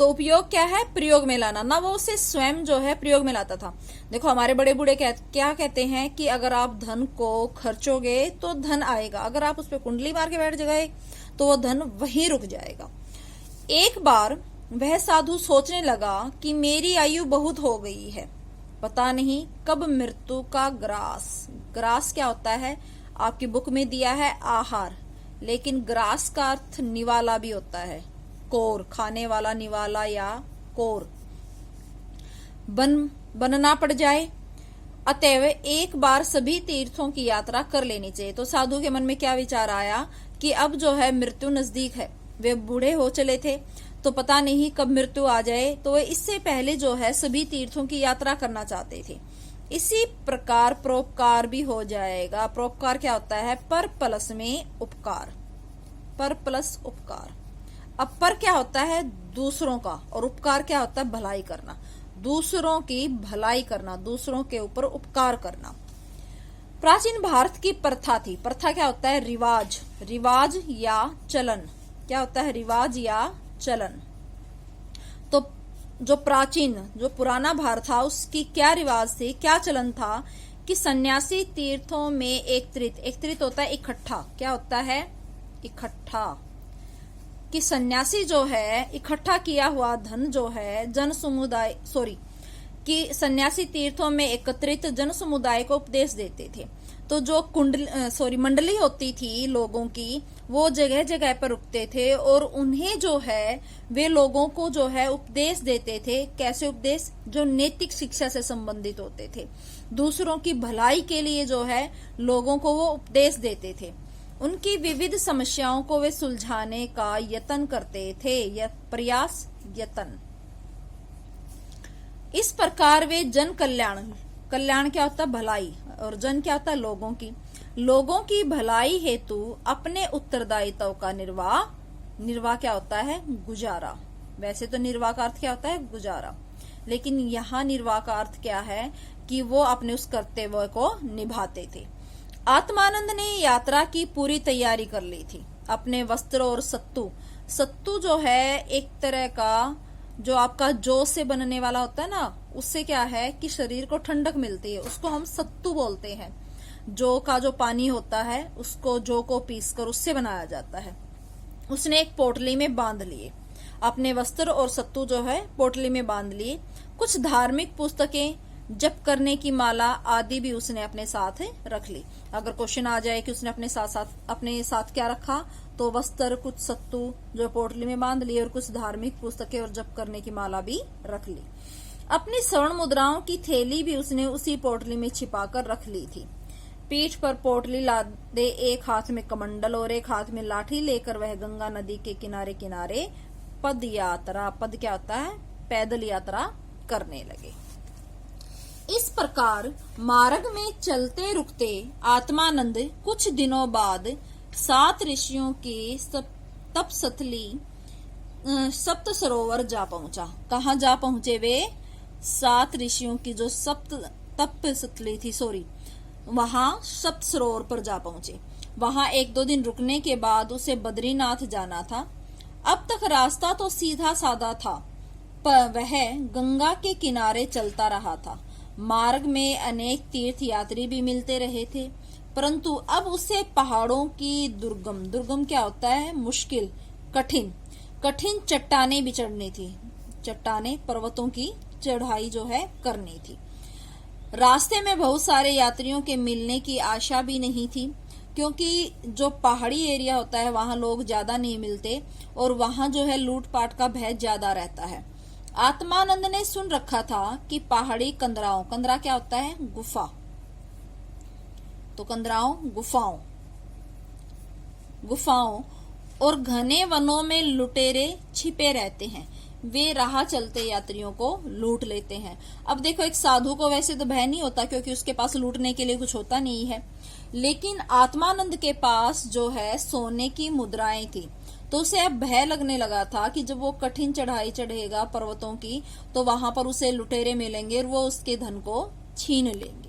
तो उपयोग क्या है, प्रयोग में लाना, ना वो उसे स्वयं जो है प्रयोग में लाता था। देखो हमारे बड़े बूढ़े क्या कहते हैं कि अगर आप धन को खर्चोगे तो धन आएगा, अगर आप उस पर कुंडली मार के बैठ गए तो वो धन वहीं रुक जाएगा। एक बार वह साधु सोचने लगा कि मेरी आयु बहुत हो गई है, पता नहीं कब मृत्यु का ग्रास, ग्रास क्या होता है, आपकी बुक में दिया है आहार, लेकिन ग्रास का अर्थ निवाला भी होता है, कोर, खाने वाला निवाला या कोर बनना पड़ जाए। अतएव एक बार सभी तीर्थों की यात्रा कर लेनी चाहिए। तो साधु के मन में क्या विचार आया कि अब जो है मृत्यु नजदीक है, वे बूढ़े हो चले थे तो पता नहीं कब मृत्यु आ जाए, तो वे इससे पहले जो है सभी तीर्थों की यात्रा करना चाहते थे। इसी प्रकार परोपकार भी हो जाएगा। परोपकार क्या होता है, पर प्लस में उपकार, पर प्लस उपकार। अब पर क्या होता है, दूसरों का, और उपकार क्या होता है, भलाई करना, दूसरों की भलाई करना, दूसरों के ऊपर उपकार करना। प्राचीन भारत की प्रथा थी, प्रथा क्या होता है, रिवाज, रिवाज या चलन, क्या होता है, रिवाज या चलन। तो जो प्राचीन, जो पुराना भारत था उसकी क्या रिवाज थी, क्या चलन था कि सन्यासी तीर्थों में एकत्रित होता है इकट्ठा, क्या होता है, इकट्ठा, कि सन्यासी जो है इकट्ठा किया हुआ धन जो है जन समुदाय कि सन्यासी तीर्थों में एकत्रित जन समुदाय को उपदेश देते थे। तो जो मंडली होती थी लोगों की, वो जगह जगह पर रुकते थे और उन्हें जो है वे लोगों को जो है उपदेश देते थे। कैसे उपदेश, जो नैतिक शिक्षा से संबंधित होते थे, दूसरों की भलाई के लिए जो है लोगों को वो उपदेश देते थे। उनकी विविध समस्याओं को वे सुलझाने का यत्न करते थे, प्रयास, यत्न। इस प्रकार वे जन कल्याण, कल्याण क्या होता है, भलाई, और जन क्या होता है, लोगों की भलाई हेतु अपने उत्तरदायित्व का निर्वाह, निर्वाह क्या होता है, गुजारा। वैसे तो निर्वाह का अर्थ क्या होता है, गुजारा, लेकिन यहाँ निर्वाह का अर्थ क्या है कि वो अपने उस कर्तव्य को निभाते थे। आत्मानंद ने यात्रा की पूरी तैयारी कर ली थी। अपने वस्त्र और सत्तू जो है एक तरह का जो आपका जौ से बनने वाला होता है ना, उससे क्या है कि शरीर को ठंडक मिलती है, उसको हम सत्तू बोलते हैं। जौ का जो पानी होता है उसको, जौ को पीसकर उससे बनाया जाता है। उसने एक पोटली में बांध लिए, अपने वस्त्र और सत्तू जो है पोटली में बांध लिए। कुछ धार्मिक पुस्तकें, जप करने की माला आदि भी उसने अपने साथ रख ली। अगर क्वेश्चन आ जाए कि उसने अपने साथ क्या रखा, तो वस्त्र, कुछ सत्तू जो पोटली में बांध लिए और कुछ धार्मिक पुस्तकें और जप करने की माला भी रख ली। अपनी स्वर्ण मुद्राओं की थैली भी उसने उसी पोटली में छिपाकर रख ली थी। पीठ पर पोटली लादे एक हाथ में कमंडल और एक हाथ में लाठी लेकर वह गंगा नदी के किनारे किनारे पद यात्रा, पद क्या होता है, पैदल यात्रा करने लगे। इस प्रकार मार्ग में चलते रुकते आत्मानंद कुछ दिनों बाद 7 ऋषियों के तपस्थली सप्त सरोवर जा पहुंचा। कहाँ जा पहुंचे वे, 7 ऋषियों की जो तपस्थली थी, वहां सप्त सरोवर पर जा पहुंचे। वहां 1-2 दिन रुकने के बाद उसे बद्रीनाथ जाना था। अब तक रास्ता तो सीधा साधा था, पर वह गंगा के किनारे चलता रहा था। मार्ग में अनेक तीर्थ यात्री भी मिलते रहे थे, परंतु अब उसे पहाड़ों की दुर्गम क्या होता है, मुश्किल, कठिन चट्टानें भी चढ़नी थी, चट्टानें, पर्वतों की चढ़ाई जो है करनी थी। रास्ते में बहुत सारे यात्रियों के मिलने की आशा भी नहीं थी, क्योंकि जो पहाड़ी एरिया होता है वहां लोग ज्यादा नहीं मिलते और वहां जो है लूटपाट का भय ज्यादा रहता है। आत्मानंद ने सुन रखा था कि पहाड़ी कंदराओं, कंदरा क्या होता है, गुफा, तो कंदराओं गुफाओं और घने वनों में लुटेरे छिपे रहते हैं, वे राह चलते यात्रियों को लूट लेते हैं। अब देखो, एक साधु को वैसे तो भय नहीं होता क्योंकि उसके पास लूटने के लिए कुछ होता नहीं है, लेकिन आत्मानंद के पास जो है सोने की मुद्राएं थी, तो उसे अब भय लगने लगा था कि जब वो कठिन चढ़ाई चढ़ेगा पर्वतों की, तो वहां पर उसे लुटेरे मिलेंगे और वो उसके धन को छीन लेंगे।